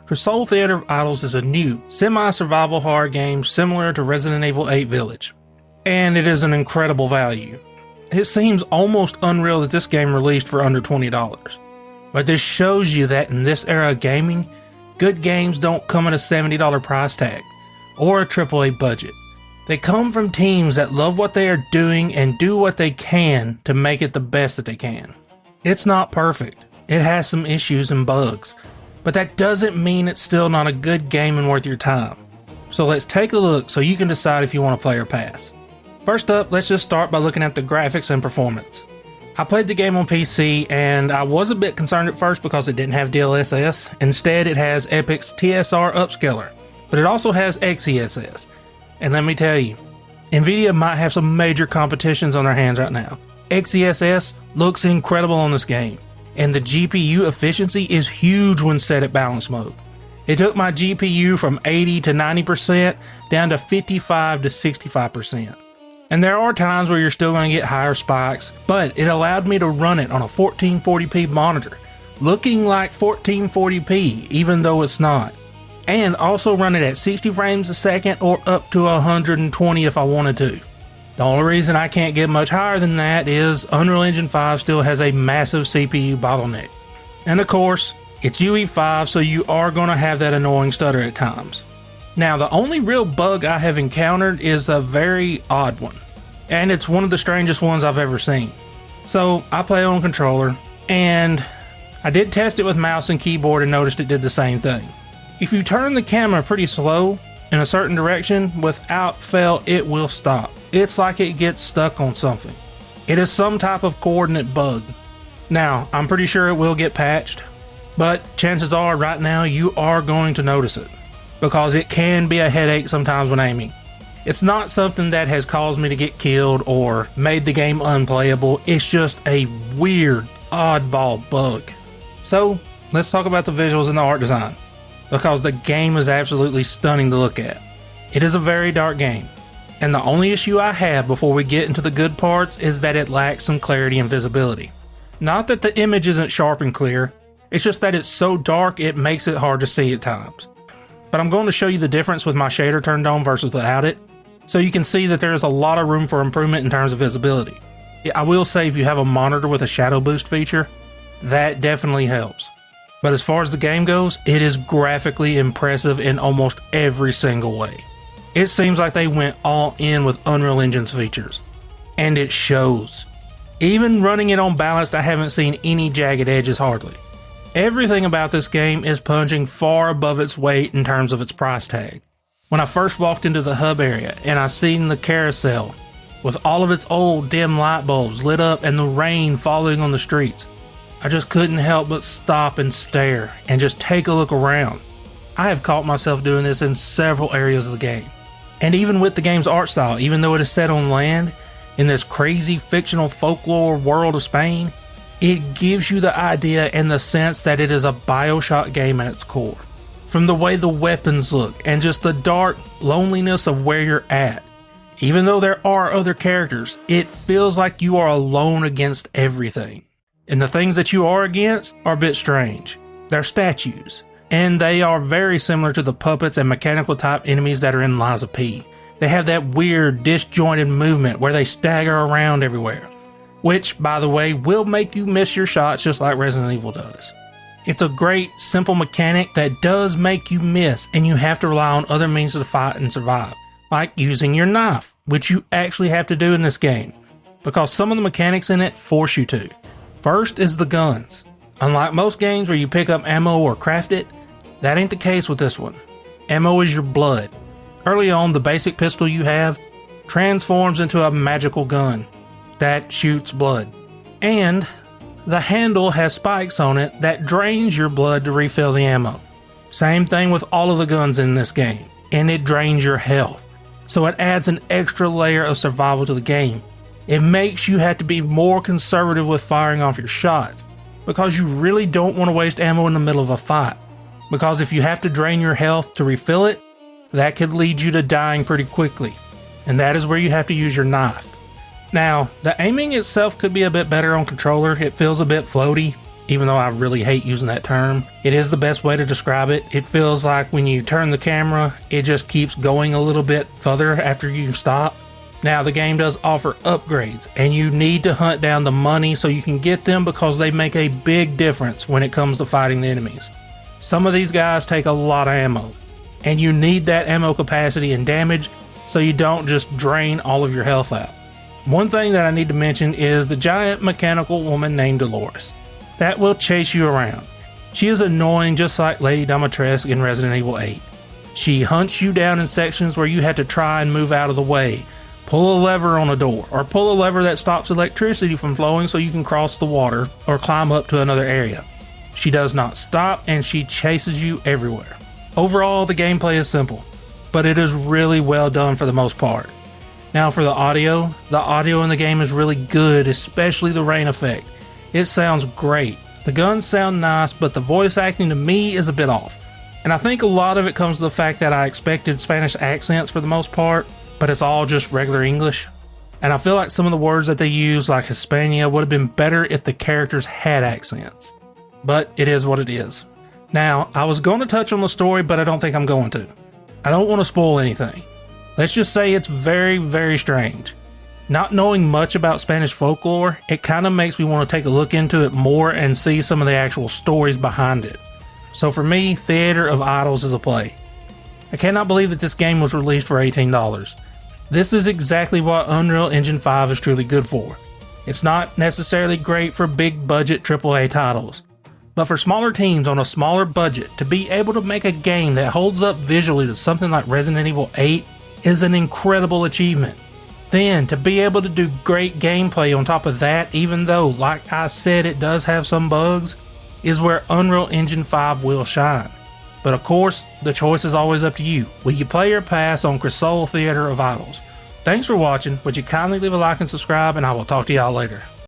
Crisol Theater of Idols is a new, semi-survival horror game similar to Resident Evil 8 Village, and it is an incredible value. It seems almost unreal that this game released for under $20, but this shows you that in this era of gaming, good games don't come at a $70 price tag, or a AAA budget. They come from teams that love what they are doing and do what they can to make it the best that they can. It's not perfect, it has some issues and bugs, but that doesn't mean it's still not a good game and worth your time. So let's take a look so you can decide if you want to play or pass. First up, let's just start by looking at the graphics and performance. I played the game on PC and I was a bit concerned at first because it didn't have DLSS. Instead, it has Epic's TSR upscaler, but it also has XeSS. And let me tell you, Nvidia might have some major competitions on their hands right now. XeSS looks incredible on this game, and the GPU efficiency is huge when set at balance mode. It took my GPU from 80 to 90% down to 55 to 65%. And there are times where you're still going to get higher spikes, but it allowed me to run it on a 1440p monitor, looking like 1440p even though it's not. And also run it at 60 frames a second or up to 120 if I wanted to. The only reason I can't get much higher than that is Unreal Engine 5 still has a massive CPU bottleneck. And of course, it's UE5, so you are going to have that annoying stutter at times. Now, the only real bug I have encountered is a very odd one, and it's one of the strangest ones I've ever seen. So, I play on controller, and I did test it with mouse and keyboard and noticed it did the same thing. If you turn the camera pretty slow in a certain direction, without fail, it will stop. It's like it gets stuck on something. It is some type of coordinate bug. Now, I'm pretty sure it will get patched, but chances are right now you are going to notice it, because it can be a headache sometimes when aiming. It's not something that has caused me to get killed or made the game unplayable. It's just a weird, oddball bug. So, let's talk about the visuals and the art design, because the game is absolutely stunning to look at. It is a very dark game, and the only issue I have before we get into the good parts is that it lacks some clarity and visibility. Not that the image isn't sharp and clear, it's just that it's so dark it makes it hard to see at times. But I'm going to show you the difference with my shader turned on versus without it, so you can see that there's a lot of room for improvement in terms of visibility. I will say if you have a monitor with a shadow boost feature, that definitely helps. But as far as the game goes, it is graphically impressive in almost every single way. It seems like they went all in with Unreal Engine's features, and it shows. Even running it on balanced, I haven't seen any jagged edges hardly. Everything about this game is punching far above its weight in terms of its price tag. When I first walked into the hub area and I seen the carousel with all of its old dim light bulbs lit up and the rain falling on the streets, I just couldn't help but stop and stare and just take a look around. I have caught myself doing this in several areas of the game. And even with the game's art style, even though it is set on land, in this crazy fictional folklore world of Spain, it gives you the idea and the sense that it is a BioShock game at its core. From the way the weapons look and just the dark loneliness of where you're at. Even though there are other characters, it feels like you are alone against everything. And the things that you are against are a bit strange. They're statues, and they are very similar to the puppets and mechanical type enemies that are in Liza P. They have that weird disjointed movement where they stagger around everywhere, which, by the way, will make you miss your shots just like Resident Evil does. It's a great, simple mechanic that does make you miss, and you have to rely on other means to fight and survive, like using your knife, which you actually have to do in this game, because some of the mechanics in it force you to. First is the guns. Unlike most games where you pick up ammo or craft it, that ain't the case with this one. Ammo is your blood. Early on, the basic pistol you have transforms into a magical gun that shoots blood. And the handle has spikes on it that drains your blood to refill the ammo. Same thing with all of the guns in this game, and it drains your health. So it adds an extra layer of survival to the game. It makes you have to be more conservative with firing off your shots, because you really don't want to waste ammo in the middle of a fight. Because if you have to drain your health to refill it, that could lead you to dying pretty quickly. And that is where you have to use your knife. Now, the aiming itself could be a bit better on controller. It feels a bit floaty. even though I really hate using that term. It is the best way to describe it. It feels like when you turn the camera, it just keeps going a little bit further after you stop. Now, the game does offer upgrades, and you need to hunt down the money so you can get them because they make a big difference when it comes to fighting the enemies. Some of these guys take a lot of ammo, and you need that ammo capacity and damage so you don't just drain all of your health out. One thing that I need to mention is the giant mechanical woman named Dolores. That will chase you around. She is annoying just like Lady Dimitrescu in Resident Evil 8. She hunts you down in sections where you have to try and move out of the way, pull a lever on a door, or pull a lever that stops electricity from flowing so you can cross the water or climb up to another area. She does not stop, and she chases you everywhere. Overall, the gameplay is simple, but it is really well done for the most part. Now for the audio in the game is really good, especially the rain effect. It sounds great. The guns sound nice, but the voice acting to me is a bit off. And I think a lot of it comes to the fact that I expected Spanish accents for the most part, but it's all just regular English. And I feel like some of the words that they use, like Hispania, would have been better if the characters had accents. But it is what it is. Now, I was going to touch on the story, but I don't think I'm going to. I don't want to spoil anything. Let's just say it's very, very strange. Not knowing much about Spanish folklore, it kind of makes me want to take a look into it more and see some of the actual stories behind it. So for me, Theater of Idols is a play. I cannot believe that this game was released for $18. This is exactly what Unreal Engine 5 is truly good for. It's not necessarily great for big budget AAA titles, but for smaller teams on a smaller budget, to be able to make a game that holds up visually to something like Resident Evil 8 is an incredible achievement. Then, to be able to do great gameplay on top of that, even though, like I said, it does have some bugs, is where Unreal Engine 5 will shine. But of course, the choice is always up to you. Will you play or pass on Crisol Theater of Idols? Thanks for watching. Would you kindly leave a like and subscribe, and I will talk to y'all later.